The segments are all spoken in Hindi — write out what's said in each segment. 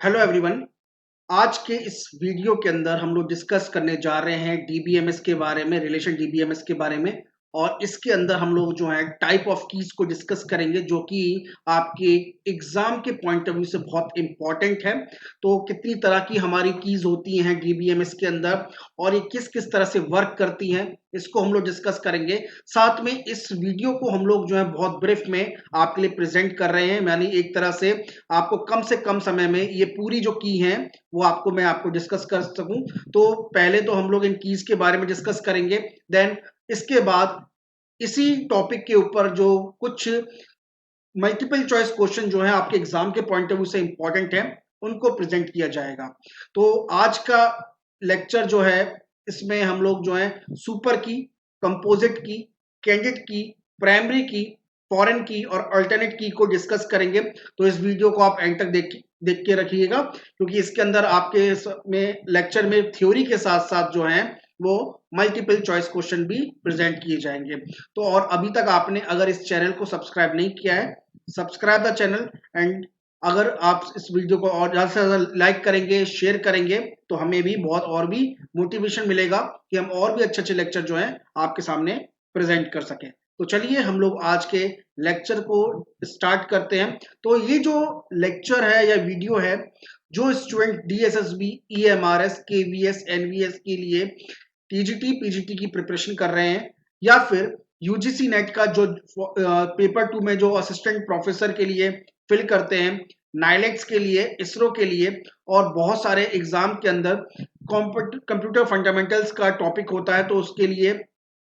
Hello everyone. आज के इस वीडियो के अंदर हम लोग डिस्कस करने जा रहे हैं डीबीएमएस के बारे में, रिलेशन डीबीएमएस के बारे में। और इसके अंदर हम लोग जो है टाइप ऑफ कीज को डिस्कस करेंगे जो कि आपके एग्जाम के पॉइंट ऑफ व्यू से बहुत इंपॉर्टेंट है। तो कितनी तरह की हमारी कीज होती हैं डीबीएमएस के अंदर और ये किस किस तरह से वर्क करती हैं, इसको हम लोग डिस्कस करेंगे। साथ में इस वीडियो को हम लोग जो है बहुत ब्रीफ में आपके लिए प्रेजेंट कर रहे हैं, यानी एक तरह से आपको कम से कम समय में ये पूरी जो की है वो मैं आपको डिस्कस कर सकूं। तो पहले तो हम लोग इन कीज के बारे में डिस्कस करेंगे, देन इसके बाद इसी टॉपिक के ऊपर जो कुछ मल्टीपल चॉइस क्वेश्चन जो है आपके एग्जाम के पॉइंट ऑफ व्यू से इंपॉर्टेंट है उनको प्रेजेंट किया जाएगा। तो आज का लेक्चर जो है इसमें हम लोग जो है सुपर की, कंपोजिट की, कैंडिडेट की, प्राइमरी की, फॉरेन की और अल्टरनेट की को डिस्कस करेंगे। तो इस वीडियो को आप एंड तक देख के रखिएगा, क्योंकि इसके अंदर आपके में लेक्चर में थ्योरी के साथ साथ जो है वो मल्टीपल चॉइस क्वेश्चन भी प्रेजेंट किए जाएंगे। तो और अभी तक आपने अगर इस चैनल को सब्सक्राइब नहीं किया है, सब्सक्राइब द चैनल। एंड अगर आप इस वीडियो को और ज़्यादा से ज़्यादा लाइक करेंगे, शेयर करेंगे, तो हमें भी बहुत और भी मोटिवेशन मिलेगा कि हम और भी अच्छे अच्छे लेक्चर जो हैं आपके सामने प्रेजेंट कर सकें। तो चलिए हम लोग आज के लेक्चर को स्टार्ट करते हैं। तो ये जो लेक्चर है या वीडियो है, जो student DSSB, EMRS, KVS, NVS के लिए टीजीटी, पीजीटी की प्रिपरेशन कर रहे हैं, या फिर यूजीसी नेट का जो पेपर 2 में जो असिस्टेंट प्रोफेसर के लिए फिल करते हैं, नाइलेक्स के लिए, इसरो के लिए और बहुत सारे एग्जाम के अंदर कंप्यूटर फंडामेंटल्स का टॉपिक होता है, तो उसके लिए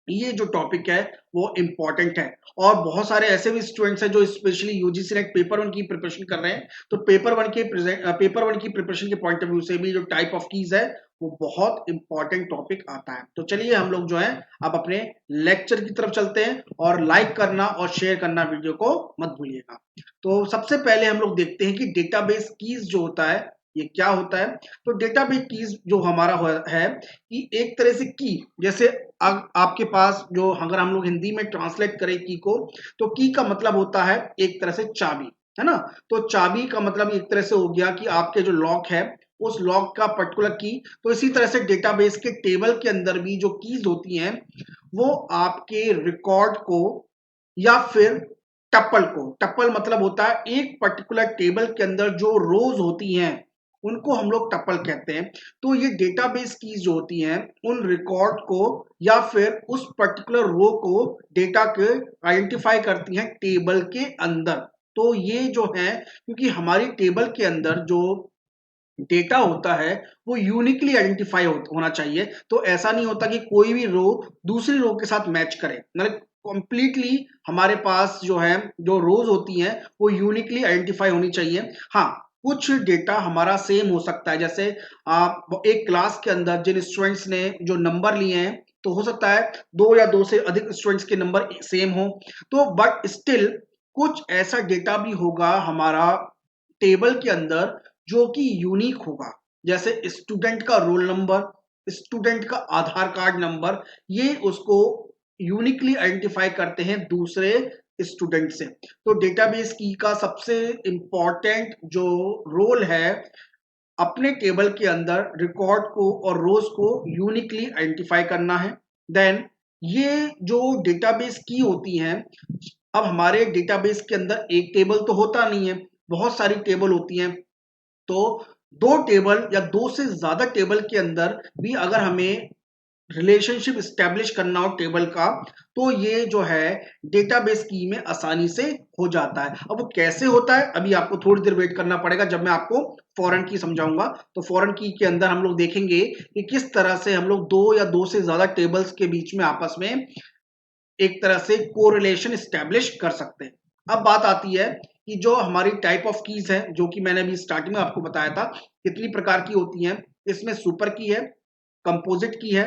ये जो टॉपिक है वो इम्पॉर्टेंट है। और बहुत सारे ऐसे भी स्टूडेंट्स हैं जो स्पेशली यूजीसी नेट पेपर 1 की प्रिपरेशन कर रहे हैं, तो पेपर 1 की प्रिपरेशन के पॉइंट ऑफ व्यू से भी जो टाइप ऑफ कीज है वो बहुत इंपॉर्टेंट टॉपिक आता है। तो चलिए हम लोग जो है अब अपने लेक्चर की तरफ चलते हैं, और लाइक करना और शेयर करना वीडियो को मत भूलिएगा। तो सबसे पहले हम लोग देखते हैं कि डेटाबेस कीज जो होता है ये क्या होता है। तो डेटाबेस कीज जो हमारा है कि एक तरह से की, जैसे आपके पास जो, अगर हम लोग हिंदी में ट्रांसलेट करें की को, तो की का मतलब होता है एक तरह से चाबी, है ना। तो चाबी का मतलब एक तरह से हो गया कि आपके जो लॉक है उस लॉक का पर्टिकुलर की। तो इसी तरह से डेटाबेस के टेबल के अंदर भी जो कीज होती हैं वो आपके रिकॉर्ड को या फिर टपल मतलब होता है एक पर्टिकुलर टेबल के अंदर जो रोज होती हैं उनको हम लोग टपल कहते हैं। तो ये डेटाबेस कीज जो होती हैं उन रिकॉर्ड को या फिर उस पर्टिकुलर रो को डेटा के आइडेंटिफाई करती हैं टेबल के अंदर। तो ये जो है, क्योंकि हमारी टेबल के अंदर जो डेटा होता है वो यूनिकली आइडेंटिफाई होना चाहिए। तो ऐसा नहीं होता कि कोई भी रो दूसरी रो के साथ मैच करे, मतलब कंप्लीटली हमारे पास जो है जो रोज होती हैं वो यूनिकली आइडेंटिफाई होनी चाहिए। हाँ, कुछ डेटा हमारा सेम हो सकता है, जैसे आप एक क्लास के अंदर जिन स्टूडेंट्स ने जो नंबर लिए हैं, तो हो सकता है दो या दो से अधिक स्टूडेंट्स के नंबर सेम हो। तो बट स्टिल कुछ ऐसा डेटा भी होगा हमारा टेबल के अंदर जो कि यूनिक होगा, जैसे स्टूडेंट का रोल नंबर, स्टूडेंट का आधार कार्ड नंबर, ये उसको यूनिकली आइडेंटिफाई करते हैं दूसरे स्टूडेंट से। तो डेटाबेस की का सबसे इंपॉर्टेंट जो रोल है अपने टेबल के अंदर रिकॉर्ड को और रोज को यूनिकली आइडेंटिफाई करना है। देन ये जो डेटाबेस की होती हैं, अब हमारे डेटाबेस के अंदर एक टेबल तो होता नहीं है, बहुत सारी टेबल होती हैं। तो दो टेबल या दो से ज्यादा टेबल के अंदर भी अगर हमें रिलेशनशिप स्टैब्लिश करना हो टेबल का, तो ये जो है डेटाबेस की में आसानी से हो जाता है। अब वो कैसे होता है अभी आपको थोड़ी देर वेट करना पड़ेगा, जब मैं आपको फॉरेन की समझाऊंगा। तो फॉरेन की के अंदर हम लोग देखेंगे कि किस तरह से हम लोग दो या दो से ज्यादा टेबल्स के बीच में आपस में एक तरह से कोरिलेशन स्टैब्लिश कर सकते हैं। अब बात आती है कि जो हमारी टाइप ऑफ कीज है, जो कि मैंने अभी स्टार्टिंग में आपको बताया था कितनी प्रकार की होती हैं। इसमें सुपर की है, कंपोजिट की है,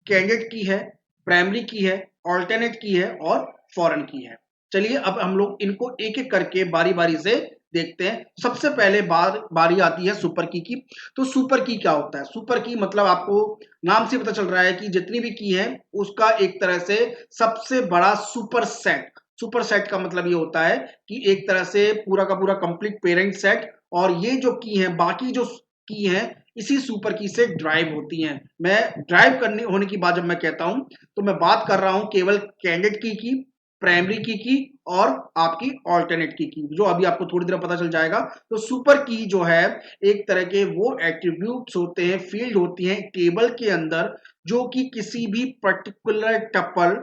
कैंडिडेट की है, प्राइमरी की है, ऑल्टरनेट की है और फॉरेन की है। चलिए अब हम लोग इनको एक एक करके बारी बारी से देखते हैं। सबसे पहले बारी आती है सुपर की। तो सुपर की क्या होता है? सुपर की मतलब आपको नाम से पता चल रहा है कि जितनी भी की है उसका एक तरह से सबसे बड़ा सुपर सेट, सुपर सेट का मतलब ये होता है कि एक तरह से पूरा का पूरा कंप्लीट पेरेंट सेट, और ये जो की है, बाकी जो की है इसी सुपर की से ड्राइव होती हैं। मैं ड्राइव करने होने की बात जब मैं कहता हूं तो मैं बात कर रहा हूं केवल कैंडिडेट की, प्राइमरी की और आपकी ऑल्टरनेट की, जो अभी आपको थोड़ी देर पता चल जाएगा। तो सुपर की जो है एक तरह के वो एट्रीब्यूट्स होते हैं, फील्ड होती हैं टेबल के अंदर, जो कि किसी भी पर्टिकुलर टपल,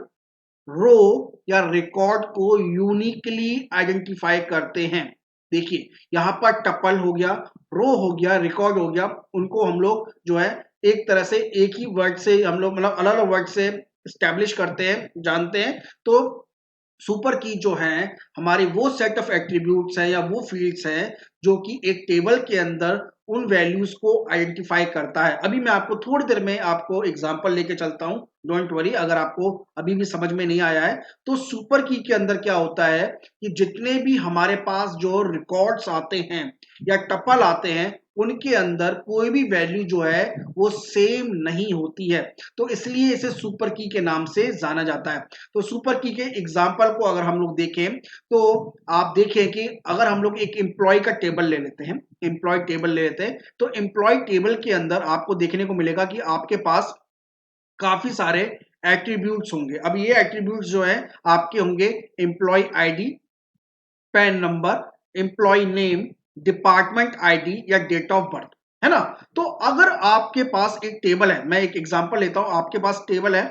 रो या रिकॉर्ड को यूनिकली आइडेंटिफाई करते हैं। देखिए यहां पर टपल हो गया, रो हो गया, रिकॉर्ड हो गया, उनको हम लोग जो है एक तरह से एक ही वर्ड से हम लोग मतलब अलग अलग वर्ड से स्टैब्लिश करते हैं, जानते हैं। तो सुपर की जो है हमारी वो सेट ऑफ एट्रीब्यूट्स हैं या वो फील्ड्स हैं जो कि एक टेबल के अंदर उन वैल्यूज को आइडेंटिफाई करता है। अभी मैं आपको थोड़ी देर में आपको एग्जांपल लेके चलता हूं, डोंट वरी अगर आपको अभी भी समझ में नहीं आया है। तो सुपर की के अंदर क्या होता है कि जितने भी हमारे पास जो रिकॉर्ड्स आते हैं या टपल आते हैं उनके अंदर कोई भी वैल्यू जो है वो सेम नहीं होती है, तो इसलिए इसे सुपर की के नाम से जाना जाता है। तो सुपर की के एग्जाम्पल को अगर हम लोग देखें तो आप देखें कि अगर हम लोग एक एम्प्लॉय का टेबल ले लेते हैं, एम्प्लॉय टेबल ले लेते हैं, तो एम्प्लॉय टेबल के अंदर आपको देखने को मिलेगा कि आपके पास काफी सारे एट्रीब्यूट्स होंगे। अब ये एट्रीब्यूट्स जो है आपके होंगे employee ID, PAN number, employee name, department ID या डेट ऑफ बर्थ, है ना। तो अगर आपके पास एक टेबल है, मैं एक एग्जांपल लेता हूं, आपके पास टेबल है,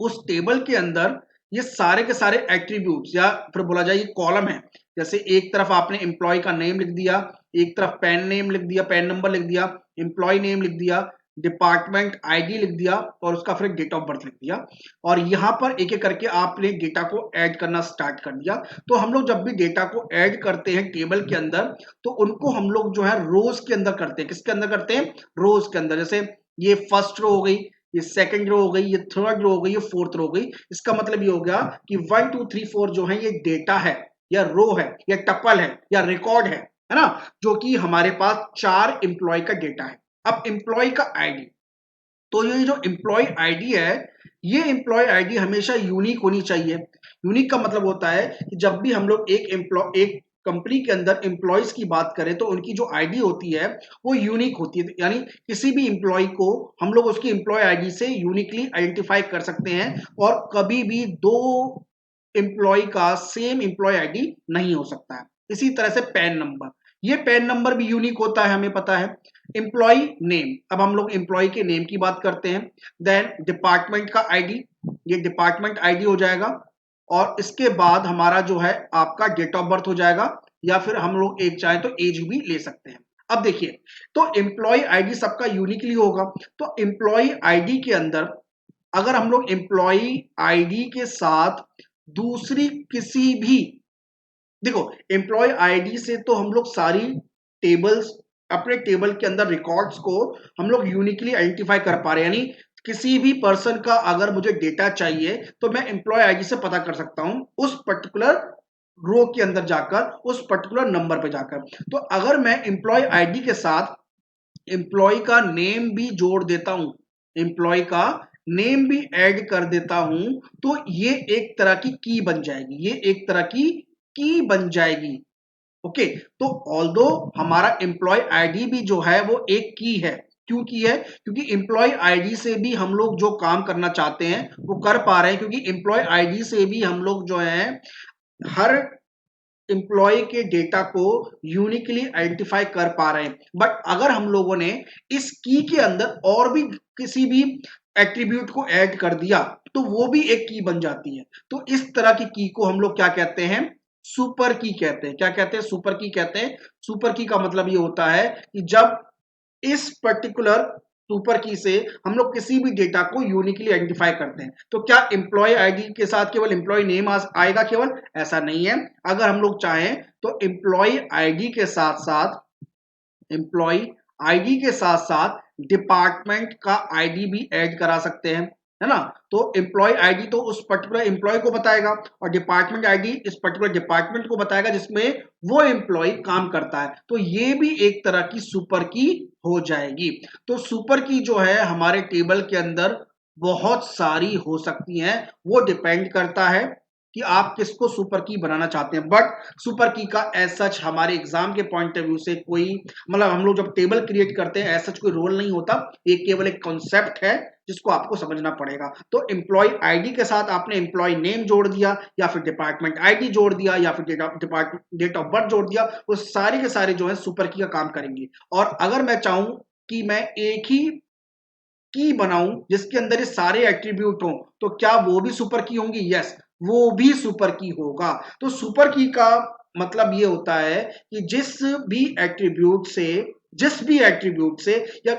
उस टेबल के अंदर ये सारे के सारे एट्रीब्यूट्स या फिर बोला जाए ये कॉलम है। जैसे एक तरफ आपने एम्प्लॉय का नेम लिख दिया, एक तरफ पैन नेम लिख दिया, पैन नंबर लिख दिया, एम्प्लॉय नेम लिख दिया, डिपार्टमेंट आईडी लिख दिया और उसका फिर डेट ऑफ बर्थ लिख दिया, और यहां पर एक एक करके आपने डेटा को ऐड करना स्टार्ट कर दिया। तो हम लोग जब भी डेटा को ऐड करते हैं टेबल के अंदर तो उनको हम लोग जो है रोज के अंदर करते हैं। किसके अंदर करते हैं? रोज के अंदर। जैसे ये फर्स्ट रो हो गई, ये सेकंड रो हो गई, ये थर्ड रो हो गई, ये फोर्थ रो हो गई। इसका मतलब ये हो गया कि 1 2 3 4 जो है ये डेटा है या रो है या टपल है या रिकॉर्ड है ना, जो कि हमारे पास 4 एम्प्लॉय का डेटा है। अब एम्प्लॉय का आईडी, तो ये जो एम्प्लॉय आईडी है, ये एम्प्लॉय आईडी हमेशा यूनिक होनी चाहिए। यूनिक का मतलब होता है कि जब भी हम लोग एक कंपनी के अंदर एम्प्लॉयज की बात करें तो उनकी जो आईडी होती है वो यूनिक होती है, यानी किसी भी एम्प्लॉय को हम लोग उसकी एम्प्लॉय आईडी से यूनिकली आइडेंटिफाई कर सकते हैं, और कभी भी दो एम्प्लॉय का सेम एम्प्लॉय आईडी नहीं हो सकता है। इसी तरह से पैन नंबर, ये पैन नंबर भी यूनिक होता है, हमें पता है। एम्प्लॉय नेम, अब हम लोग एम्प्लॉय के नेम की बात करते हैं। देन डिपार्टमेंट का आईडी, ये डिपार्टमेंट आईडी हो जाएगा, और इसके बाद हमारा जो है आपका डेट ऑफ बर्थ हो जाएगा, या फिर हम लोग एक चाहे तो एज भी ले सकते हैं। अब देखिए, तो एम्प्लॉय आईडी सबका यूनिकली होगा। तो एम्प्लॉय आईडी के अंदर अगर हम लोग एम्प्लॉय आईडी के साथ दूसरी किसी भी, देखो एम्प्लॉय आईडी से तो हम लोग सारी टेबल्स, अपने टेबल के अंदर रिकॉर्ड्स को हम लोग यूनिकली आइडेंटिफाई कर पा रहे हैं, यानी किसी भी पर्सन का अगर मुझे डेटा चाहिए तो मैं एम्प्लॉय आईडी से पता कर सकता हूं उस पर्टिकुलर रो के अंदर जाकर, उस पर्टिकुलर नंबर पे जाकर। तो अगर मैं एम्प्लॉय आईडी के साथ एम्प्लॉय का नेम भी जोड़ देता हूं, एम्प्लॉय का नेम भी ऐड कर देता हूं, तो ये एक तरह की की बन जाएगी, ये एक तरह की बन जाएगी। ओके, तो ऑल्दो हमारा एम्प्लॉय आईडी भी जो है वो एक की है। क्यों की है? क्योंकि एम्प्लॉय आईडी से भी हम लोग जो काम करना चाहते हैं वो कर पा रहे हैं, क्योंकि एम्प्लॉय आईडी से भी हम लोग जो है हर एम्प्लॉय के डेटा को यूनिकली आइडेंटिफाई कर पा रहे हैं। बट अगर हम लोगों ने इस की के अंदर और भी किसी भी एट्रीब्यूट को ऐड कर दिया तो वो भी एक की बन जाती है। तो इस तरह की को हम लोग क्या कहते हैं? सुपर की कहते हैं। क्या कहते हैं? सुपर की कहते हैं। सुपर की का मतलब ये होता है कि जब इस पर्टिकुलर सुपर की से हम लोग किसी भी डेटा को यूनिकली आइडेंटिफाई करते हैं। तो क्या एम्प्लॉय आईडी के साथ केवल एम्प्लॉय नेम आएगा केवल? ऐसा नहीं है। अगर हम लोग चाहें तो एम्प्लॉय आईडी के साथ साथ, एम्प्लॉय आईडी के साथ साथ डिपार्टमेंट का आईडी भी ऐड करा सकते हैं, है ना। तो एम्प्लॉय आईडी तो उस पर्टिकुलर एम्प्लॉय को बताएगा और डिपार्टमेंट आईडी इस पर्टिकुलर डिपार्टमेंट को बताएगा जिसमें वो एम्प्लॉय काम करता है। तो ये भी एक तरह की सुपर की हो जाएगी। तो सुपर की जो है हमारे टेबल के अंदर बहुत सारी हो सकती हैं, वो डिपेंड करता है कि आप किसको सुपर की बनाना चाहते हैं। बट सुपर की का एज सच हमारे एग्जाम के पॉइंट ऑफ व्यू से कोई, मतलब हम लोग जब टेबल क्रिएट करते हैं एज सच कोई रोल नहीं होता, ये केवल एक कॉन्सेप्ट है जिसको आपको समझना पड़ेगा। तो एम्प्लॉय आईडी के साथ आपने एम्प्लॉय नेम जोड़ दिया, या फिर डिपार्टमेंट आईडी जोड़ दिया, या फिर डेट ऑफ बर्थ जोड़ दिया, वो सारे के सारे जो है सुपर की का काम करेंगे। और अगर मैं चाहूं कि मैं एक ही की बनाऊं जिसके अंदर ये सारे एट्रीब्यूट हों, तो क्या वो भी सुपर की होंगी? यस, वो भी सुपर की होगा। तो सुपर की का मतलब ये होता है कि भी एट्रीब्यूट से जिस भी एट्रीब्यूट से, या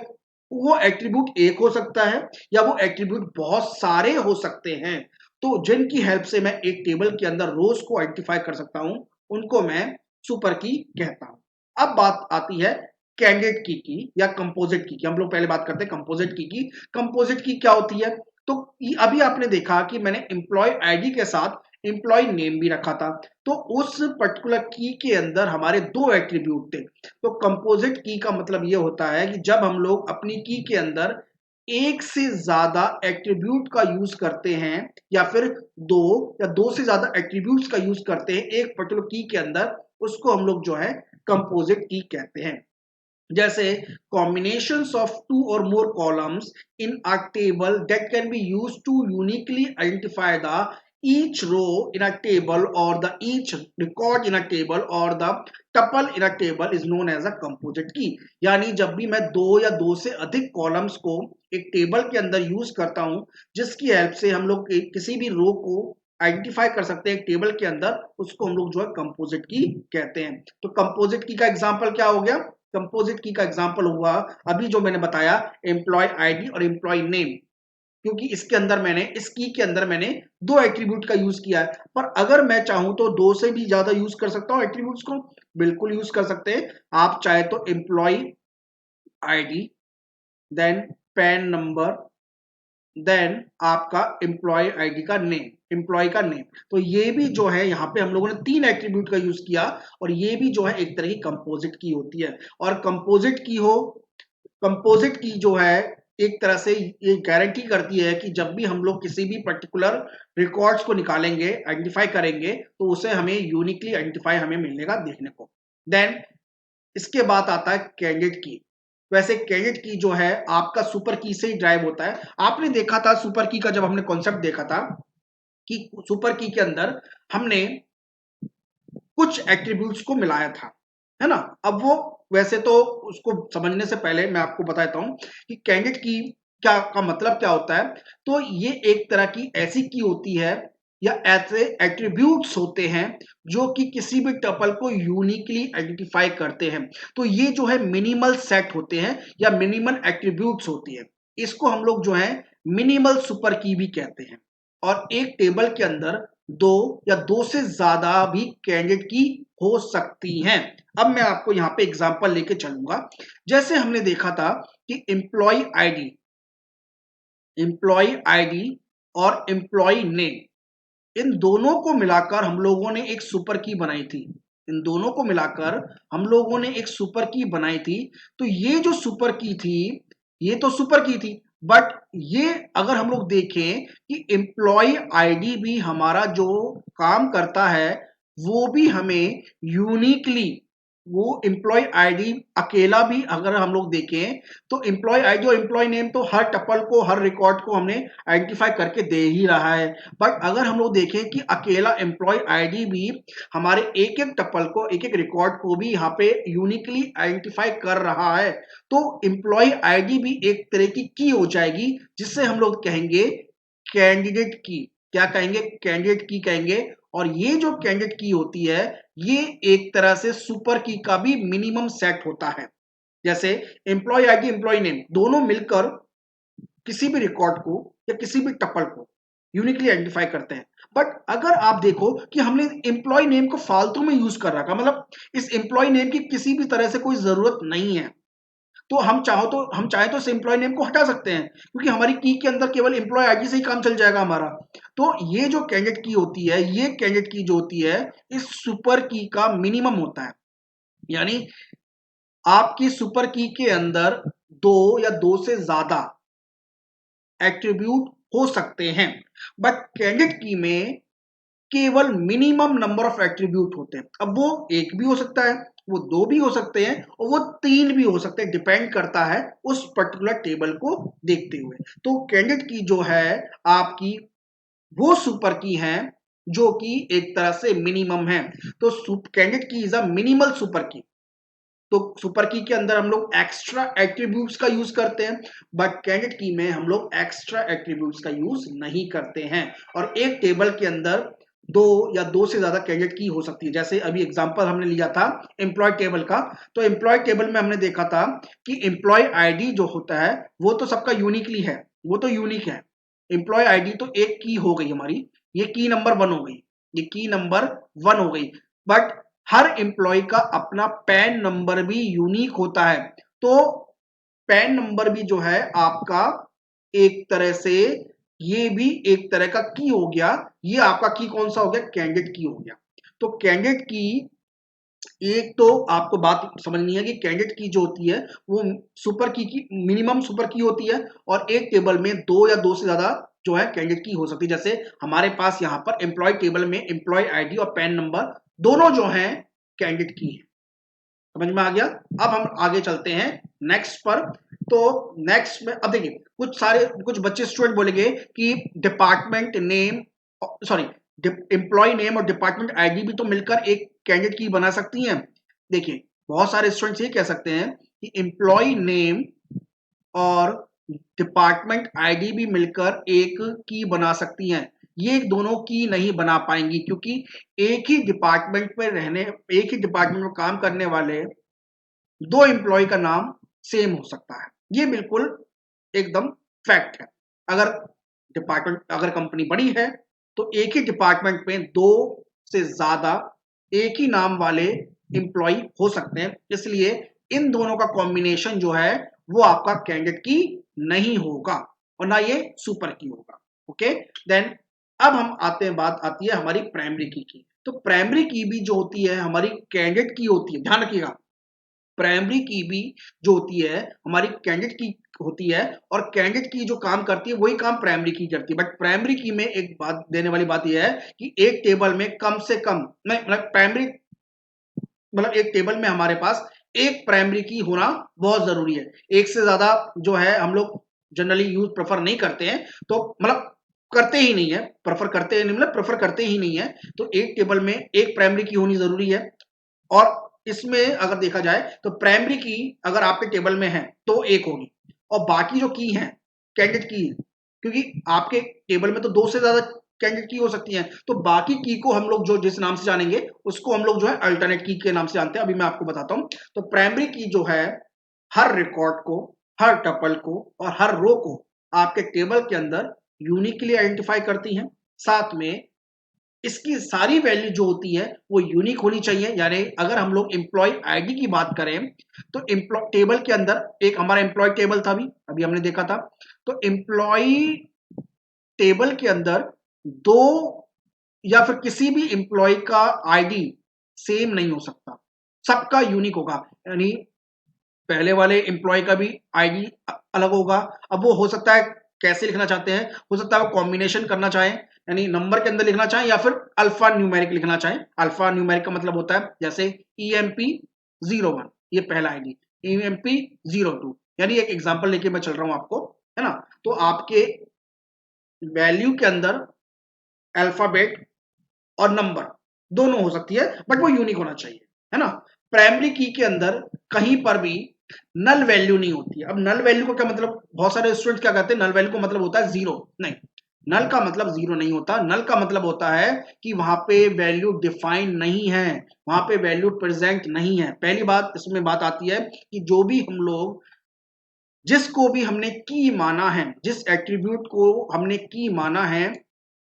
वो एट्रीब्यूट एक हो सकता है या वो एट्रीब्यूट बहुत सारे हो सकते हैं, तो जिनकी हेल्प से मैं एक टेबल के अंदर रोज को आइडेंटिफाई कर सकता हूं, उनको मैं सुपर की कहता हूं। अब बात आती है कैंडिडेट की या कंपोजिट की। हम लोग पहले बात करते हैं कंपोजिट की। कंपोजिट की क्या होती है? तो अभी आपने देखा कि मैंने एम्प्लॉय आईडी के साथ एम्प्लॉय नेम भी रखा था, तो उस पर्टिकुलर की के अंदर हमारे दो एट्रीब्यूट थे। तो कंपोजिट की का मतलब ये होता है कि जब हम लोग अपनी की के अंदर एक से ज्यादा एट्रीब्यूट का यूज करते हैं, या फिर दो या दो से ज्यादा एट्रीब्यूट्स का यूज करते हैं एक पर्टिकुलर की के अंदर, उसको हम लोग जो है कंपोजिट की कहते हैं। जैसे combinations of two or more columns in a table that can be used to uniquely identify the each row in a table or the each record in a table or the tuple in a table is known as a composite key। यानी जब भी मैं दो या दो से अधिक कॉलम्स को एक टेबल के अंदर यूज करता हूं, जिसकी हेल्प से हम लोग किसी भी रो को आइडेंटिफाई कर सकते हैं टेबल के अंदर, उसको हम लोग जो है कंपोजिट की कहते हैं। तो कंपोजिट की का एग्जांपल क्या हो गया? कंपोजिट की का एग्जांपल हुआ अभी जो मैंने बताया, एम्प्लॉय आईडी और एम्प्लॉय नेम, क्योंकि इसके अंदर मैंने इस की के अंदर मैंने दो एट्रीब्यूट का यूज किया है। पर अगर मैं चाहूं तो दो से भी ज्यादा यूज कर सकता हूं एट्रीब्यूट्स को, बिल्कुल यूज कर सकते हैं। आप चाहे तो employee ID, then PAN number, then आपका एम्प्लॉय आईडी का नेम, एम्प्लॉय का नेम, तो ये भी जो है यहाँ पे हम लोगों ने तीन एट्रीब्यूट का यूज किया, और ये भी जो है एक तरह की कंपोजिट की होती है। और कंपोजिट की जो है एक तरह से ये गारंटी करती है कि जब भी हम लोग किसी भी पर्टिकुलर रिकॉर्ड्स को निकालेंगे, आइडेंटिफाई करेंगे, तो उसे हमें यूनिकली आइडेंटिफाई हमें मिलेगा देखने को। देन इसके बाद आता है कैंडिडेट की। वैसे कैंडिडेट की जो है आपका सुपर की से ही ड्राइव होता है। आपने देखा था सुपर की का, जब हमने कॉन्सेप्ट देखा था कि सुपर की के अंदर हमने कुछ एट्रीब्यूट्स को मिलाया था, है ना। अब वो वैसे तो उसको समझने से पहले मैं आपको बताता हूं कि कैंडिडेट की क्या का मतलब क्या होता है। तो ये एक तरह की ऐसी की होती है या ऐसे एट्रीब्यूट्स होते हैं जो कि किसी भी टपल को यूनिकली आइडेंटिफाई करते हैं। तो ये जो है मिनिमल सेट होते हैं या मिनिमल एट्रीब्यूट्स होती है, इसको हम लोग जो है मिनिमल सुपर की भी कहते हैं। और एक टेबल के अंदर दो या दो से ज्यादा भी कैंडिडेट की हो सकती हैं। अब मैं आपको यहां पे एग्जांपल लेके चलूंगा। जैसे हमने देखा था कि एम्प्लॉय आईडी और एम्प्लॉय नेम, इन दोनों को मिलाकर हम लोगों ने एक सुपर की बनाई थी। इन दोनों को मिलाकर हम लोगों ने एक सुपर की बनाई थी। तो ये जो सुपर की थी, ये तो सुपर की थी, बट ये अगर हम लोग देखें कि एम्प्लॉय आईडी भी हमारा जो काम करता है, वो भी हमें यूनिकली, वो एम्प्लॉय आईडी अकेला भी अगर हम लोग देखें, तो एम्प्लॉय आईडी और एम्प्लॉय नेम तो हर टपल को, हर रिकॉर्ड को हमने आइडेंटिफाई करके दे ही रहा है। बट अगर हम लोग देखें कि अकेला एम्प्लॉय आईडी भी हमारे एक एक टपल को, एक एक रिकॉर्ड को भी यहाँ पे यूनिकली आइडेंटिफाई कर रहा है, तो एम्प्लॉय आईडी भी एक तरह की हो जाएगी, जिससे हम लोग कहेंगे कैंडिडेट की। क्या कहेंगे? कैंडिडेट की कहेंगे। और ये जो कैंडिडेट की होती है, ये एक तरह से सुपर की का भी मिनिमम सेट होता है। जैसे एम्प्लॉय आईडी, एम्प्लॉय नेम दोनों मिलकर किसी भी रिकॉर्ड को या किसी भी टपल को यूनिकली आइडेंटिफाई करते हैं। बट अगर आप देखो कि हमने एम्प्लॉय नेम को फालतू में यूज कर रखा, मतलब इस एम्प्लॉय नेम की किसी भी तरह से कोई जरूरत नहीं है, तो हम चाहे तो इस एम्प्लॉय नेम को हटा सकते हैं, क्योंकि हमारी की के अंदर केवल एम्प्लॉय आईडी से ही काम चल जाएगा हमारा। तो ये जो कैंडिडेट की होती है, ये कैंडिडेट की जो होती है, इस सुपर की का मिनिमम होता है। यानी आपकी सुपर की के अंदर दो या दो से ज्यादा एट्रीब्यूट हो सकते हैं, बट कैंडिडेट की में केवल मिनिमम नंबर ऑफ एट्रीब्यूट होते हैं। अब वो एक भी हो सकता है, वो दो भी हो सकते हैं और वो तीन भी हो सकते हैं, डिपेंड करता है उस पर्टिकुलर टेबल को देखते हुए। तो कैंडिडेट की जो है आपकी वो सुपर की है जो कि एक तरह से मिनिमम है। तो कैंडिडेट की इज अ मिनिमल सुपर की। तो सुपर की के अंदर हम लोग एक्स्ट्रा एट्रीब्यूट्स का यूज करते हैं, बट कैंडिडेट की में हम लोग एक्स्ट्रा एट्रीब्यूट्स का यूज नहीं करते हैं। और एक टेबल के अंदर दो या दो से ज्यादा कैंडिडेट की हो सकती है। जैसे अभी एग्जांपल हमने लिया था एम्प्लॉय टेबल का, तो एम्प्लॉय टेबल में हमने देखा था कि एम्प्लॉय आईडी जो होता है वो तो सबका यूनिकली है, वो तो यूनिक है। एम्प्लॉय आईडी तो एक की हो गई हमारी, ये की नंबर 1 हो गई, ये की नंबर 1 हो गई। बट हर एम्प्लॉय का अपना पैन नंबर भी यूनिक होता है। तो पैन नंबर भी जो है आपका एक तरह से, ये भी एक तरह का की हो गया। ये आपका की कौन सा हो गया? कैंडिडेट की हो गया। तो कैंडिडेट की एक तो आपको बात समझनी है कि कैंडिडेट की जो होती है वो सुपर की मिनिमम सुपर की होती है, और एक टेबल में दो या दो से ज्यादा जो है कैंडिडेट की हो सकती है। जैसे हमारे पास यहाँ पर एम्प्लॉय टेबल में एम्प्लॉय आईडी और पैन नंबर दोनों जो हैं कैंडिडेट की है। समझ में आ गया? अब हम आगे चलते हैं नेक्स्ट पर। तो नेक्स्ट में अब देखिए कुछ बच्चे स्टूडेंट बोलेंगे कि department name, sorry, employee name और डिपार्टमेंट आईडी भी तो मिलकर एक कैंडिडेट की बना सकती हैं। देखिए बहुत सारे स्टूडेंट्स ये कह सकते हैं कि एम्प्लॉय नेम और डिपार्टमेंट आईडी भी मिलकर एक की बना सकती हैं। ये दोनों की नहीं बना पाएंगी, क्योंकि एक ही डिपार्टमेंट में काम करने वाले दो एम्प्लॉय का नाम सेम हो सकता है। ये बिल्कुल एकदम फैक्ट है। अगर कंपनी बड़ी है तो एक ही डिपार्टमेंट में दो से ज्यादा एक ही नाम वाले एम्प्लॉय हो सकते हैं, इसलिए इन दोनों का कॉम्बिनेशन जो है वो आपका कैंडिडेट की नहीं होगा और ना ये सुपर की होगा। ओके, देन अब हम आते हैं, बात आती है हमारी प्राइमरी की। तो प्राइमरी की भी जो होती है हमारी कैंडिडेट की होती है। ध्यान रखिएगा, प्राइमरी की भी जो होती है हमारी कैंडिडेट की होती है, और कैंडिडेट की जो काम करती है वही काम प्राइमरी की करती है। बट प्राइमरी की में एक बात देने वाली बात यह है कि एक टेबल में कम से कम नहीं, एक टेबल में हमारे पास एक प्राइमरी की होना बहुत जरूरी है। एक से ज्यादा जो है हम लोग जनरली यूज प्रेफर नहीं करते हैं, तो करते ही नहीं है, प्रेफर करते ही नहीं है। तो एक टेबल में एक प्राइमरी की होनी जरूरी है। और इसमें अगर देखा जाए तो प्राइमरी की अगर आपके टेबल में है तो एक होगी, और बाकी जो की है कैंडिडेट की, क्योंकि आपके टेबल में तो दो से ज्यादा कैंडिडेट की हो सकती है, तो बाकी की को हम लोग जो जिस नाम से जानेंगे उसको हम लोग जो है अल्टरनेट की के नाम से जानते हैं। अभी मैं आपको बताता हूं। तो प्राइमरी की जो है हर रिकॉर्ड को, हर टपल को और हर रो को आपके टेबल के अंदर यूनिकली आइडेंटिफाई करती है। साथ में इसकी सारी वैल्यू जो होती है वो यूनिक होनी चाहिए। यानी अगर हम लोग एम्प्लॉय आईडी की बात करें तो एम्प्लॉय टेबल के अंदर एक हमारा एम्प्लॉय टेबल था, अभी हमने देखा था। तो एम्प्लॉय टेबल के अंदर दो या फिर किसी भी एम्प्लॉय का आईडी सेम नहीं हो सकता, सबका यूनिक होगा। यानी पहले वाले एम्प्लॉय का भी आईडी अलग होगा। अब वो हो सकता है कैसे लिखना चाहते हैं, हो सकता है वो कॉम्बिनेशन करना चाहें, यानी नंबर के अंदर लिखना चाहें या फिर अल्फा न्यूमेरिक लिखना चाहें। अल्फा न्यूमेरिक का मतलब होता है जैसे EMP01, ये पहला आईडी, EMP02, यानी एक एग्जांपल लेके मैं चल रहा हूं आपको, है ना। तो आपके वैल्यू के अंदर अल्फाबेट और नंबर दोनों हो सकती है, बट वो यूनिक होना चाहिए, है ना। प्राइमरी की के अंदर कहीं पर भी नल वैल्यू नहीं होती है। अब नल वैल्यू को क्या मतलब, बहुत सारे स्टूडेंट क्या कहते हैं नल वैल्यू को मतलब होता है जीरो। नहीं, नल का मतलब जीरो नहीं होता। नल का मतलब होता है कि वहां पे वैल्यू डिफाइन नहीं है, वहां पे वैल्यू प्रेजेंट नहीं है। पहली बात इसमें बात आती है कि जो भी हम लोग जिसको भी हमने की माना है, जिस एट्रीब्यूट को हमने की माना है,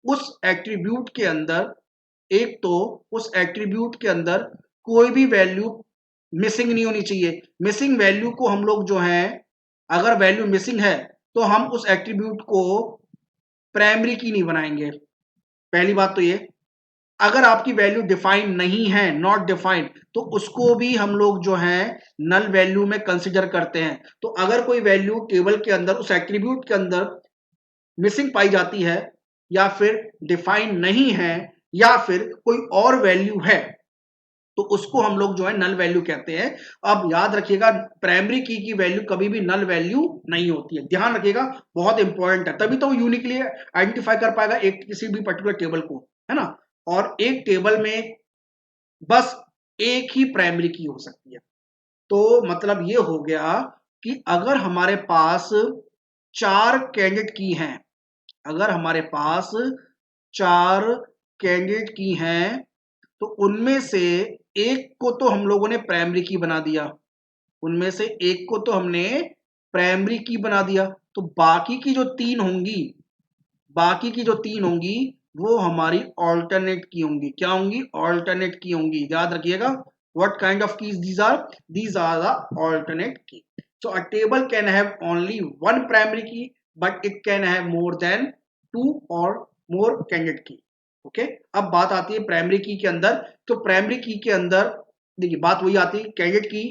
उस एट्रीब्यूट के अंदर एक तो उस एट्रीब्यूट के अंदर कोई भी वैल्यू मिसिंग नहीं होनी चाहिए। मिसिंग वैल्यू को हम लोग जो है, अगर वैल्यू मिसिंग है तो हम उस एट्रीब्यूट को प्राइमरी की नहीं बनाएंगे। पहली बात तो ये, अगर आपकी वैल्यू डिफाइन नहीं है, नॉट डिफाइंड, तो उसको भी हम लोग जो है नल वैल्यू में कंसिडर करते हैं। तो अगर कोई वैल्यू टेबल के अंदर उस एट्रीब्यूट के अंदर मिसिंग पाई जाती है या फिर डिफाइन नहीं है या फिर कोई और वैल्यू है तो उसको हम लोग जो है नल वैल्यू कहते हैं। अब याद रखिएगा प्राइमरी की वैल्यू कभी भी नल वैल्यू नहीं होती है, ध्यान रखिएगा, बहुत इंपॉर्टेंट है, तभी तो वो यूनिकली आइडेंटिफाई कर पाएगा एक किसी भी पर्टिकुलर टेबल को, है ना। और एक टेबल में बस एक ही प्राइमरी की हो सकती है। तो मतलब ये हो गया कि अगर हमारे पास 4 कैंडिडेट की हैं, अगर हमारे पास 4 कैंडिडेट की हैं तो उनमें से एक को तो हम लोगों ने प्राइमरी की बना दिया, उनमें से एक को तो हमने प्राइमरी की बना दिया, तो बाकी की जो 3 होंगी, बाकी की जो 3 होंगी वो हमारी ऑल्टरनेट की होंगी। क्या होंगी? ऑल्टरनेट की होंगी। याद रखिएगा, what kind of keys these are? These are the alternate key. So a table can have only one primary key but it can have more than 2 or more candidate key. Okay अब बात आती है प्राइमरी की के अंदर। तो प्राइमरी की के अंदर देखिए बात वही आती है, कैंडिडेट की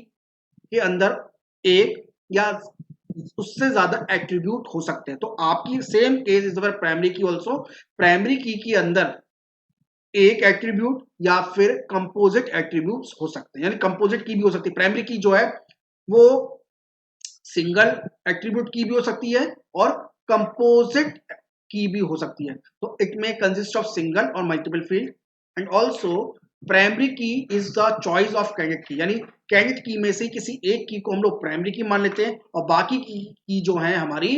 के अंदर एक या उससे ज्यादा एट्रीब्यूट हो सकते हैं। तो आपकी सेम केस इज प्राइमरी की ऑल्सो, प्राइमरी की के अंदर एक एट्रीब्यूट या फिर कंपोजिट एट्रीब्यूट्स हो सकते हैं, यानी कंपोजिट की भी हो सकती है। प्राइमरी की जो है वो सिंगल एट्रीब्यूट की भी हो सकती है और कंपोजिट की भी हो सकती है। तो इट में कंसिस्ट ऑफ सिंगल और multiple field and also primary key is the choice of candidate key, यानी कैंडिडेट की में से किसी एक की को हम लोग प्राइमरी की मान लेते हैं और बाकी की जो है हमारी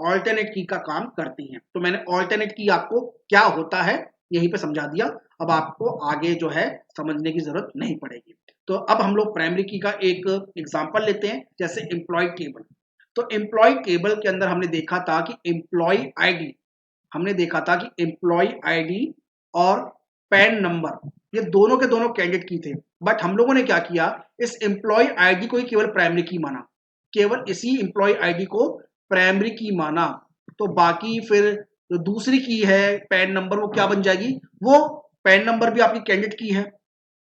ऑल्टरनेट की का काम करती हैं। तो मैंने ऑल्टरनेट की आपको क्या होता है यहीं पे समझा दिया, अब आपको आगे जो है समझने की जरूरत नहीं पड़ेगी। तो अब हम लोग प्राइमरी की का एक एग्जांपल लेते हैं, जैसे एम्प्लॉय टेबल। तो एम्प्लॉय टेबल के अंदर हमने देखा था कि एम्प्लॉय आईडी, हमने देखा था कि एम्प्लॉय आईडी और पैन नंबर ये दोनों के दोनों कैंडिडेट की थे, बट हम लोगों ने क्या किया, इस एम्प्लॉय आईडी को ही केवल प्राइमरी की माना, केवल इसी एम्प्लॉय आईडी को प्राइमरी की माना। तो बाकी फिर जो दूसरी की है पैन नंबर वो क्या बन जाएगी, वो पैन नंबर भी आपकी कैंडिडेट की है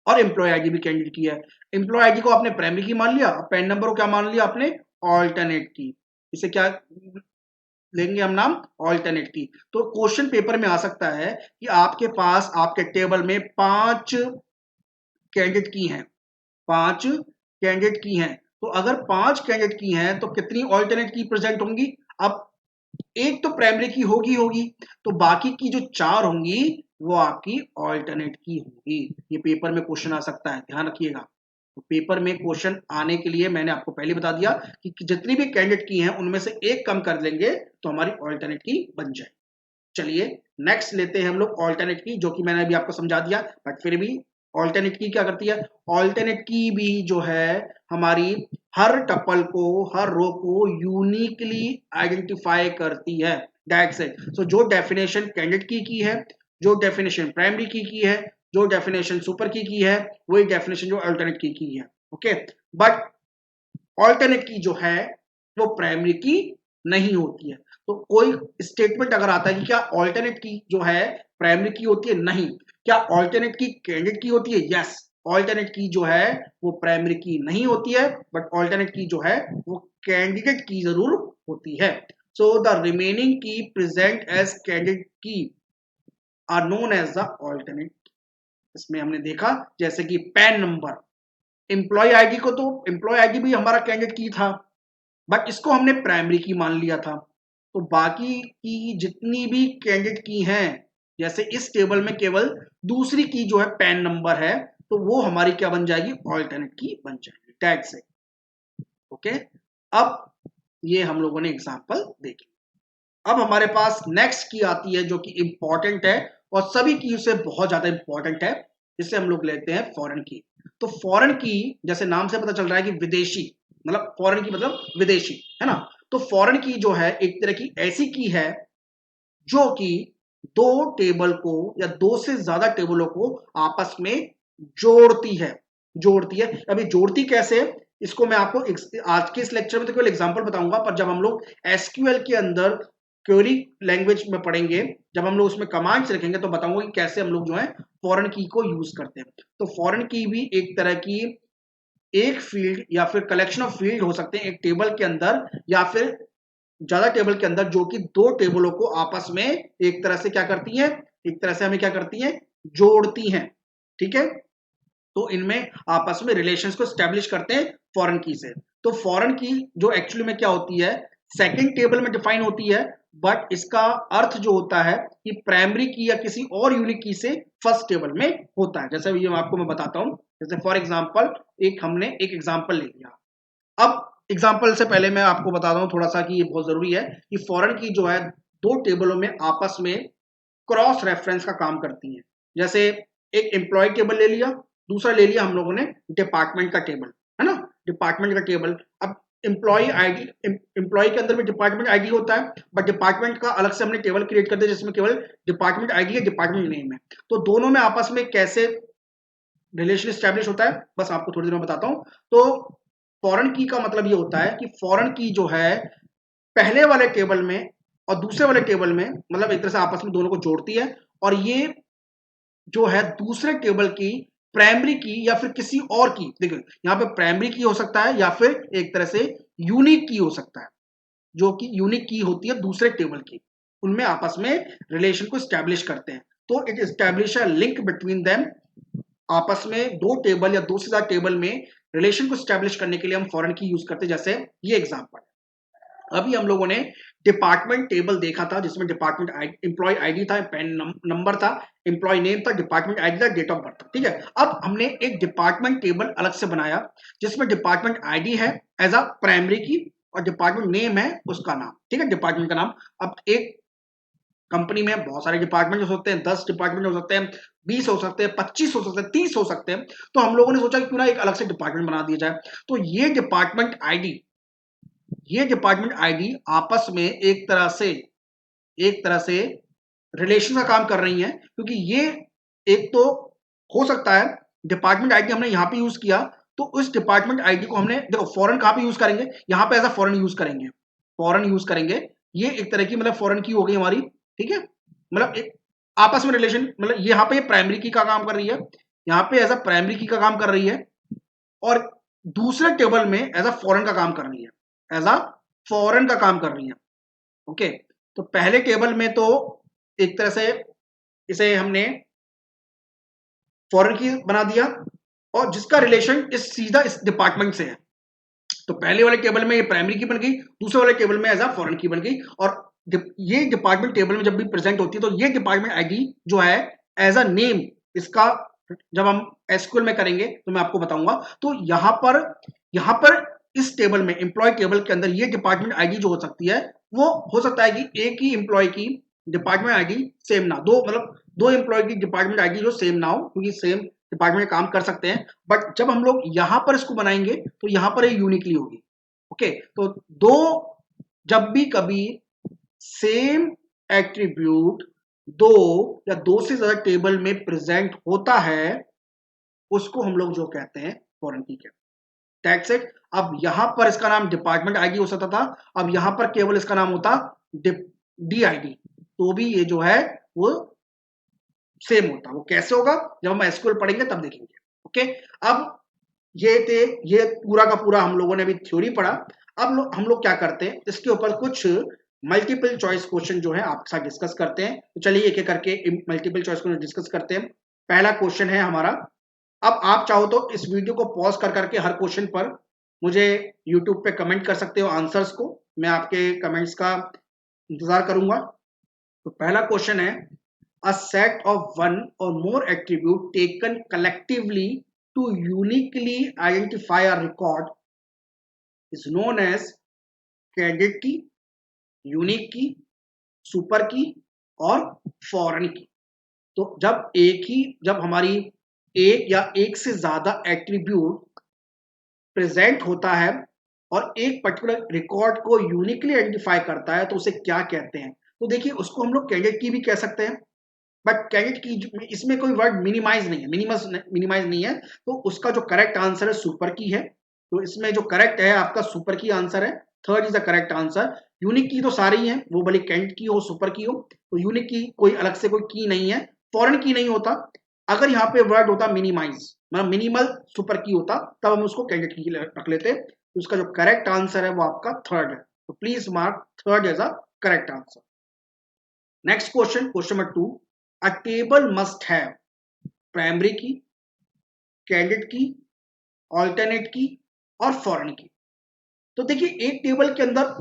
और एम्प्लॉय आईडी भी कैंडिडेट की है। एम्प्लॉय आईडी को आपने प्राइमरी की मान लिया, पैन नंबर को क्या मान लिया आपने, ऑल्टरनेट की। इसे क्या लेंगे हम नाम, ऑल्टरनेट की। तो क्वेश्चन पेपर में आ सकता है कि आपके पास आपके टेबल में 5 कैंडिडेट की हैं, 5 कैंडिडेट की हैं। तो अगर 5 कैंडिडेट की हैं तो कितनी ऑल्टरनेट की प्रेजेंट होंगी, अब एक तो प्राइमरी की होगी तो बाकी की जो 4 होंगी वो आपकी ऑल्टरनेट की होंगी। ये पेपर में क्वेश्चन आ सकता है, ध्यान रखिएगा। तो पेपर में क्वेश्चन आने के लिए मैंने आपको पहले बता दिया कि जितनी भी कैंडिडेट की हैं उनमें से एक कम कर लेंगे तो हमारी ऑल्टरनेट की बन जाए। चलिए नेक्स्ट लेते हैं हम लोग ऑल्टरनेट की, जो कि मैंने अभी आपको समझा दिया, बट फिर भी ऑल्टरनेट की क्या करती है, ऑल्टरनेट की भी जो है हमारी हर टपल को, हर रो को यूनिकली आइडेंटिफाई करती है। That's it. सो जो डेफिनेशन कैंडिडेट की है, जो डेफिनेशन प्राइमरी की है, जो डेफिनेशन सुपर की है, वही डेफिनेशन जो अल्टरनेट की है। ओके बट ऑल्टरनेट की जो है वो प्राइमरी की नहीं होती है। तो कोई स्टेटमेंट अगर आता है कि क्या ऑल्टरनेट की जो है प्राइमरी की होती है, नहीं। क्या ऑल्टरनेट की कैंडिडेट की होती है, यस। ऑल्टरनेट की जो है वो प्राइमरी की नहीं होती है, बट ऑल्टरनेट की जो है वो कैंडिडेट की जरूर होती है। So the remaining key present as candidate key are known as the alternate. इसमें हमने देखा जैसे कि पैन नंबर, एम्प्लॉय आईडी को तो एम्प्लॉय आईडी भी हमारा कैंडिडेट की था बट इसको हमने प्राइमरी की मान लिया था। तो बाकी की जितनी भी कैंडिडेट की हैं, जैसे इस टेबल में केवल दूसरी की जो है पैन नंबर है तो वो हमारी क्या बन जाएगी, ऑल्टरनेट की बन जाएगी। टैग से ओके। अब ये हम लोगों ने एग्जांपल देखी। अब हमारे पास नेक्स्ट की आती है जो कि इंपॉर्टेंट है और सभी की से बहुत ज्यादा इंपॉर्टेंट है, जिसे हम लोग लेते हैं फॉरेन की। तो फॉरेन की जैसे नाम से पता चल रहा है कि विदेशी, मतलब फॉरेन की मतलब विदेशी, है ना। तो फॉरेन की जो है एक तरह की ऐसी की है जो कि दो टेबल को या दो से ज्यादा टेबलों को आपस में जोड़ती है, जोड़ती है। अभी जोड़ती कैसे, इसको मैं आपको आज के इस लेक्चर में तो केवल एग्जांपल बताऊंगा, पर जब हम लोग एसक्यूएल के अंदर क्वेरी लैंग्वेज में पढ़ेंगे, जब हम लोग उसमें कमांड्स लिखेंगे तो बताऊंगा कि कैसे हम लोग जो है फॉरेन की को यूज करते हैं। तो फॉरेन की भी एक तरह की एक फील्ड या फिर कलेक्शन ऑफ फील्ड हो सकते हैं एक टेबल के अंदर या फिर ज्यादा टेबल के अंदर, जो कि दो टेबलों को आपस में एक तरह से क्या करती है, एक तरह से हमें क्या करती है, जोड़ती हैं, ठीक है। तो इनमें आपस में रिलेशंस को स्टैब्लिश करते हैं फॉरेन की से। तो फॉरेन की जो एक्चुअली में क्या होती है, सेकंड टेबल में डिफाइन होती है, बट इसका अर्थ जो होता है कि प्राइमरी की या किसी और यूनिक की से फर्स्ट टेबल में होता है। जैसे ये आपको मैं बताता हूं, जैसे फॉर एग्जांपल हमने एक एग्जांपल ले लिया। अब एग्जांपल से पहले मैं आपको बताता हूं थोड़ा सा कि ये बहुत जरूरी है कि फॉरेन की जो है दो टेबलों में आपस में क्रॉस रेफरेंस का काम करती है। जैसे एक एम्प्लॉय टेबल ले लिया, दूसरा ले लिया हम लोगों ने डिपार्टमेंट का टेबल, है ना, डिपार्टमेंट का टेबल। अब एम्प्लॉय आईडी, एम्प्लॉय के अंदर भी डिपार्टमेंट आईडी होता है, बट डिपार्टमेंट का अलग से हमने टेबल क्रिएट कर दिया जिसमें केवल डिपार्टमेंट आईडी है, डिपार्टमेंट नेम है। तो दोनों में आपस में कैसे रिलेशन स्टैब्लिश होता है, बस आपको थोड़ी देर में बताता हूं। तो फॉरेन की का मतलब ये होता है कि फॉरेन की जो है पहले वाले टेबल में और दूसरे वाले टेबल में, मतलब एक तरह से आपस में दोनों को जोड़ती है, और ये जो है दूसरे टेबल की प्राइमरी की या फिर किसी और की, देखो यहाँ पे प्राइमरी की हो सकता है या फिर एक तरह से यूनिक की हो सकता है, जो कि यूनिक की होती है दूसरे टेबल की, उनमें आपस में रिलेशन को स्टैब्लिश करते हैं। तो it establish a link between them, आपस में दो टेबल या दो से ज्यादा टेबल में रिलेशन को स्टैब्लिश करने के लिए हम फॉरेन की यूज करते हैं। जैसे ये एग्जांपल, अभी हम लोगों ने डिपार्टमेंट टेबल देखा था जिसमें डिपार्टमेंट एम्प्लॉय आईडी था, पैन नंबर था, एम्प्लॉय नेम था, डिपार्टमेंट आईडी था, डेट ऑफ बर्थ था, ठीक है। अब हमने एक डिपार्टमेंट टेबल अलग से बनाया जिसमें डिपार्टमेंट आईडी है एज अ प्राइमरी की और डिपार्टमेंट नेम है उसका नाम, ठीक है, डिपार्टमेंट का नाम। अब एक कंपनी में बहुत सारे डिपार्टमेंट हो सकते हैं, 10 डिपार्टमेंट हो सकते हैं, 20 हो सकते हैं, 25 हो सकते हैं, 30 हो सकते हैं। तो हम लोगों ने सोचा कि क्यों ना एक अलग से डिपार्टमेंट बना दिया जाए। तो ये डिपार्टमेंट आईडी आपस में एक तरह से रिलेशन का काम कर रही हैं, क्योंकि ये एक तो हो सकता है डिपार्टमेंट आईडी हमने यहां पे यूज किया, तो उस डिपार्टमेंट आईडी को हमने, देखो फॉरेन कहां पे यूज करेंगे, यहां पे एज अ फॉरेन यूज करेंगे, फॉरेन यूज करेंगे। ये एक तरह की मतलब फॉरेन की हो गई हमारी, ठीक है। मतलब एक आपस में रिलेशन, मतलब यहाँ पे प्राइमरी की का काम कर रही है, यहाँ पे एज अ प्राइमरी की का काम कर रही है, और दूसरे टेबल में एज अ फॉरेन का काम कर रही है, एज अ फॉरेन का काम कर रही है। ओके, तो पहले टेबल में तो एक तरह से इसे हमने फॉरेन की बना दिया, और जिसका रिलेशन इस सीधा इस डिपार्टमेंट से है। तो पहले वाले टेबल में ये प्राइमरी की बन गई, दूसरे वाले टेबल में एज अ फॉरेन की बन गई। और ये डिपार्टमेंट टेबल में जब भी प्रेजेंट होती है तो ये डिपार्टमेंट आईडी जो है एज अ नेम, इसका जब हम एसक्यूएल में करेंगे तो मैं आपको बताऊंगा। तो यहां पर इस टेबल में, एम्प्लॉय टेबल के अंदर, ये डिपार्टमेंट आईडी जो हो सकती है, वो हो सकता है कि एक ही एम्प्लॉय की डिपार्टमेंट आईडी सेम ना, दो मतलब दो एम्प्लॉय की डिपार्टमेंट आईडी जो सेम ना हो, क्योंकि सेम डिपार्टमेंट में काम कर सकते हैं। बट जब हम लोग यहां पर इसको बनाएंगे तो यहां पर ये यूनिकली होगी। ओके, तो दो, जब भी कभी सेम एट्रीब्यूट दो या दो से ज्यादा टेबल में प्रेजेंट होता है, उसको हम लोग जो कहते हैं फॉरेन की कहते हैं। That's it. अब यहां पर इसका नाम डिपार्टमेंट आईडी हो सकता था, अब यहां पर केवल इसका नाम होता डी आईडी, तो भी ये जो है वो सेम होता। वो कैसे होगा, जब हम एसक्यूएल पढ़ेंगे तब देखेंगे। ओके, अब ये पूरा का पूरा हम लोगों ने अभी थ्योरी पढ़ा। अब हम लोग क्या करते हैं, इसके ऊपर कुछ मल्टीपल चॉइस क्वेश्चन जो है आपके साथ डिस्कस करते हैं। तो चलिए एक एक करके मल्टीपल चॉइस क्वेश्चन डिस्कस करते हैं। पहला क्वेश्चन है हमारा, अब आप चाहो तो इस वीडियो को पॉज कर करके हर क्वेश्चन पर मुझे यूट्यूब पे कमेंट कर सकते हो आंसर्स को, मैं आपके कमेंट्स का इंतजार करूंगा। तो पहला क्वेश्चन है, a set of one or more attribute taken collectively to uniquely identify a record is known as candidate की, यूनिक की, सुपर की और फॉरेन की। तो जब हमारी एक या एक से ज्यादा एट्रीब्यूट प्रेजेंट होता है और एक पर्टिकुलर रिकॉर्ड को यूनिकली आइडेंटिफाई करता है, तो उसे क्या कहते हैं। तो देखिए, उसको हम लोग कैंडिडेट की भी कह सकते हैं, बट कैंडिडेट की इसमें कोई वर्ड मिनिमाइज नहीं है, मिनिमाइज नहीं है, तो उसका जो करेक्ट आंसर है सुपर की है। तो इसमें जो करेक्ट है आपका सुपर की आंसर है, third is the correct answer. Unique की तो सारी है, वो भले कैंडिडेट की हो सुपर की हो, तो यूनिक की कोई अलग से कोई की नहीं है, फॉरेन की नहीं होता। अगर यहाँ पे वर्ड होता मिनिमाइज, मतलब मिनिमल सुपर की होता, तब हम उसको कैंडिडेट की रख लेते। तो उसका जो करेक्ट आंसर है वो आपका थर्ड है, तो please mark third as a correct answer. Next question, question number 2, a table must have primary key, candidate key, alternate key और फॉरेन की। तो देखिए एक टेबल के अंदर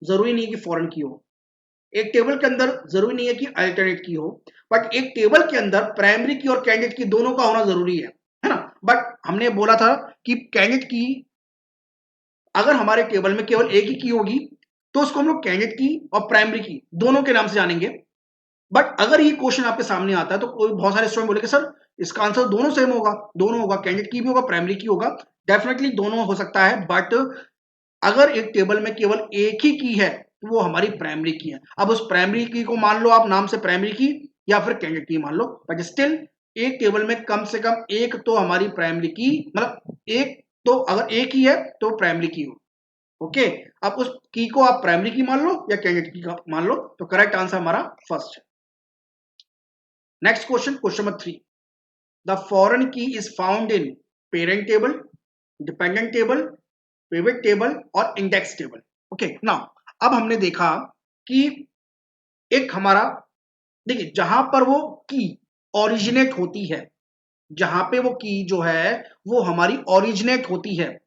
जरूरी नहीं है कि फॉरेन की हो, एक टेबल के अंदर जरूरी नहीं है कि अल्टरनेट की हो, बट एक टेबल के अंदर प्राइमरी की और कैंडिडेट की दोनों का होना जरूरी है ना। बट हमने बोला था कि कैंडिडेट की अगर हमारे टेबल में केवल एक ही की होगी तो उसको हम लोग कैंडिडेट की और प्राइमरी की दोनों के नाम से जानेंगे। बट अगर ये क्वेश्चन आपके सामने आता है तो कोई बहुत सारे स्टूडेंट बोलेंगे सर इसका आंसर दोनों सेम होगा, दोनों होगा, कैंडिडेट की भी होगा, प्राइमरी की होगा। डेफिनेटली दोनों हो सकता है, बट अगर एक टेबल में केवल एक ही की है तो वो हमारी प्राइमरी की है। अब उस प्राइमरी की को मान लो आप नाम से प्राइमरी की या फिर कैंडिडेट की मान लो, बट स्टिल एक टेबल में कम से कम एक तो हमारी प्राइमरी की, मतलब एक तो अगर एक ही है तो प्राइमरी की हो। ओके, अब उस की को आप प्राइमरी की मान लो या कैंडिडेट की मान लो, तो करेक्ट आंसर हमारा फर्स्ट है। Next question, question number 3, the foreign key is found in parent table, dependent table, pivot table और इंडेक्स टेबल। ओके नाउ अब हमने देखा कि एक हमारा, देखिए जहां पर वो की ओरिजिनेट होती है, जहां पे वो की जो है वो हमारी ओरिजिनेट होती है,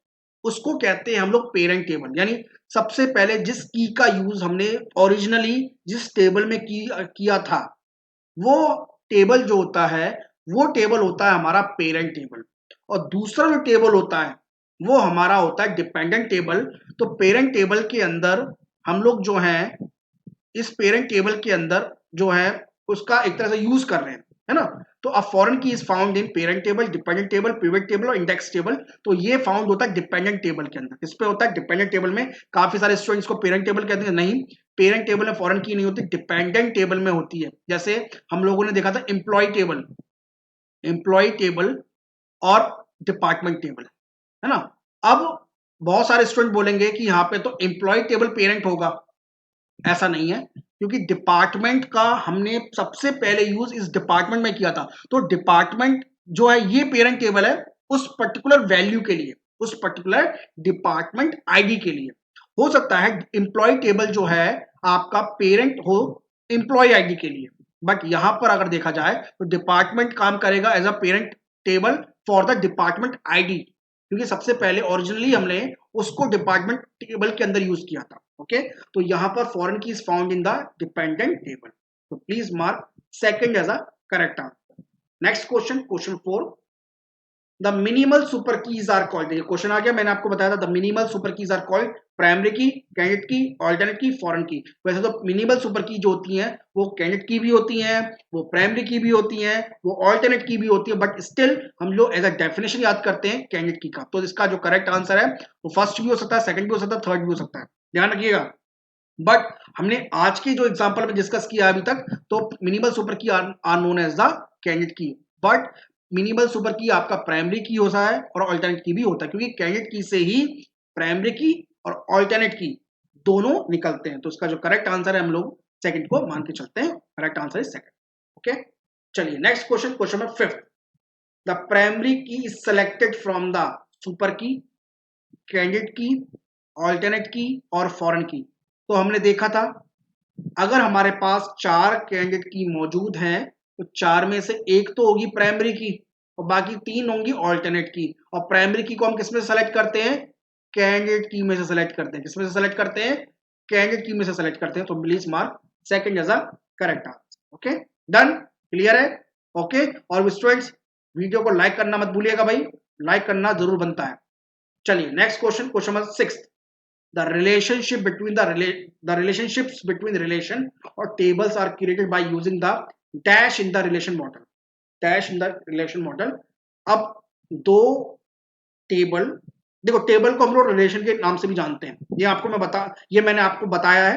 उसको कहते हैं हम लोग पेरेंट टेबल। यानी सबसे पहले जिस की का यूज हमने ओरिजिनली जिस टेबल में किया था, वो टेबल जो होता है वो टेबल होता है हमारा पेरेंट टेबल। और दूसरा जो टेबल होता है वो हमारा होता है डिपेंडेंट टेबल। तो पेरेंट टेबल के अंदर हम लोग जो है इस पेरेंट टेबल के अंदर जो है उसका एक तरह से यूज कर रहे हैं, है ना। तो a foreign key is found in parent table, dependent table, pivot table और इंडेक्स टेबल। तो ये फाउंड होता है डिपेंडेंट टेबल के अंदर। इस पे होता है डिपेंडेंट टेबल में। काफी सारे स्टूडेंट्स को पेरेंट टेबल कहते हैं, नहीं, पेरेंट टेबल में फॉरेन की नहीं होती, डिपेंडेंट टेबल में होती है। जैसे हम लोगों ने देखा था एम्प्लॉय टेबल, एम्प्लॉय टेबल और डिपार्टमेंट टेबल, है ना। अब बहुत सारे स्टूडेंट बोलेंगे कि यहाँ पे तो एम्प्लॉय टेबल पेरेंट होगा, ऐसा नहीं है, क्योंकि डिपार्टमेंट का हमने सबसे पहले यूज इस डिपार्टमेंट में किया था। तो डिपार्टमेंट जो है ये पेरेंट टेबल है उस पर्टिकुलर वैल्यू के लिए, उस पर्टिकुलर डिपार्टमेंट आईडी के लिए। हो सकता है एम्प्लॉय टेबल जो है आपका पेरेंट हो एम्प्लॉय आईडी के लिए, बट यहां पर अगर देखा जाए तो डिपार्टमेंट काम करेगा as a parent table for the department ID, क्योंकि सबसे पहले ओरिजिनली हमने उसको डिपार्टमेंट टेबल के अंदर यूज किया था। ओके, तो यहां पर foreign key is found in the dependent table. तो please mark second as a correct answer. Next question, question 4, the minimal super keys are called. देखिए क्वेश्चन आ गया, मैंने आपको बताया था the minimal super keys are called primary key, candidate key, alternate key, foreign key. वैसे तो मिनिमल सुपर की जो होती हैं वो कैंडिडेट की भी होती हैं, वो प्राइमरी की भी होती हैं, वो ऑल्टरनेट की भी होती है, बट स्टिल हम लोग एज अ डेफिनेशन याद करते हैं कैंडिडेट की का। तो इसका जो करेक्ट आंसर है वो फर्स्ट भी हो सकता है, सेकंड भी हो सकता है, थर्ड भी हो सकता है, ध्यान रखिएगा। बट हमने आज की जो एग्जांपल में डिस्कस किया अभी तक, तो minimal super key are known as the candidate key, but minimal super key आपका प्राइमरी की होता है और ऑल्टरनेट की भी होता है, क्योंकि कैंडिडेट की से ही प्राइमरी की और ऑल्टरनेट की दोनों निकलते हैं। तो इसका जो करेक्ट आंसर है हम लोग सेकंड को मान के चलते हैं, correct answer is second. Okay, चलिए next question, question number 5, the primary key is selected from the super key, candidate key, alternate key और फॉरेन की। तो हमने देखा था अगर हमारे पास 4 कैंडिडेट की मौजूद हैं तो 4 में से एक तो होगी प्राइमरी की और बाकी 3 होंगी ऑल्टरनेट की। और प्राइमरी की को हम किसमें से सेलेक्ट करते हैं, कैंडिडेट की में से सेलेक्ट करते हैं। किसमें से सेलेक्ट करते हैं, कैंडिडेट की में से सेलेक्ट करते हैं। तो please mark second as a correct answer. Okay, done, clear है। ओके, और स्टूडेंट्स वीडियो को लाइक करना मत भूलिएगा भाई, लाइक करना जरूर बनता है। चलिए next question, question number 6, the relationship between the relationships between relation or tables are created by using the dash in the relation model, dash in the relation model। अब दो टेबल, देखो टेबल को हम लोग रिलेशन के नाम से भी जानते हैं, ये आपको मैं ये मैंने आपको बताया है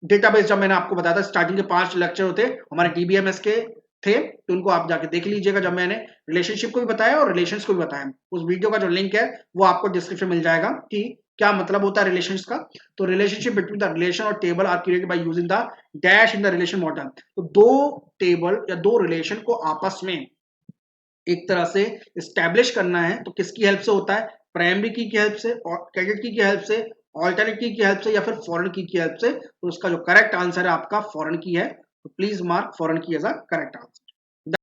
डेटाबेस जब मैंने आपको बताया था स्टार्टिंग के 5 लेक्चर होते हमारे डीबीएमएस के थे, तो उनको आप जाके देख लीजिएगा, जब मैंने रिलेशनशिप को भी बताया और रिलेशंस को भी बताया। उस वीडियो का जो लिंक है वो आपको डिस्क्रिप्शन मिल जाएगा कि क्या मतलब होता है रिलेशंस का। तो रिलेशनशिप बिटवीन द रिलेशन और table are created by using the dash in the relation model. तो दो टेबल या दो रिलेशन को आपस में एक तरह से स्टैब्लिश करना है तो किसकी हेल्प से होता है, प्राइमरी की हेल्प से, कैंडिडेट की हेल्प से, ऑल्टरनेट की हेल्प से या फिर फॉरेन की हेल्प से। तो उसका जो करेक्ट आंसर है आपका फॉरेन की है। तो please mark foreign key as a correct answer.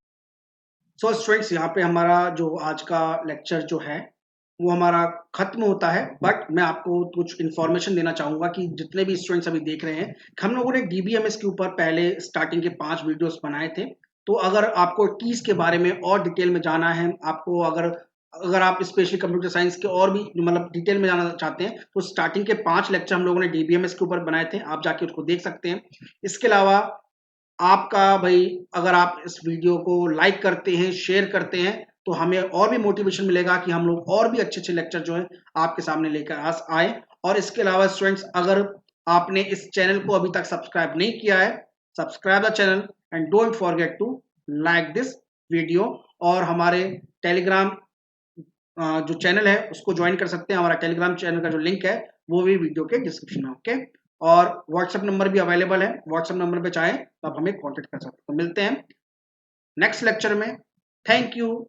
So students, यहाँ पे हमारा जो आज का लेक्चर जो है वो हमारा खत्म होता है, बट मैं आपको कुछ इन्फॉर्मेशन देना चाहूंगा कि जितने भी स्टूडेंट्स अभी देख रहे हैं, हम लोगों ने डीबीएमएस के ऊपर पहले स्टार्टिंग के 5 वीडियोस बनाए थे। तो अगर आपको कीज के बारे में और डिटेल में जाना है, आपको अगर अगर आप स्पेशली कंप्यूटर साइंस के और भी मतलब डिटेल में जाना चाहते हैं, तो स्टार्टिंग के 5 लेक्चर हम लोगों ने डीबीएमएस के ऊपर बनाए थे, आप जाके उसको देख सकते हैं। इसके अलावा आपका भाई, अगर आप इस वीडियो को लाइक करते हैं, शेयर करते हैं, तो हमें और भी मोटिवेशन मिलेगा कि हम लोग और भी अच्छे-अच्छे लेक्चर जो है आपके सामने लेकर आए। और इसके अलावा स्टूडेंट्स, अगर आपने इस चैनल को अभी तक सब्सक्राइब नहीं किया है, subscribe the channel and don't forget to like this video. और हमारे टेलीग्राम जो चैनल है उसको ज्वाइन कर सकते हैं। हमारा टेलीग्राम चैनल का जो लिंक है वो भी वीडियो के डिस्क्रिप्शन में, ओके। और व्हाट्सएप नंबर भी अवेलेबल है, व्हाट्सएप नंबर पे चाहे तो आप हमें कांटेक्ट कर सकते हैं। तो मिलते हैं नेक्स्ट लेक्चर में। Thank you.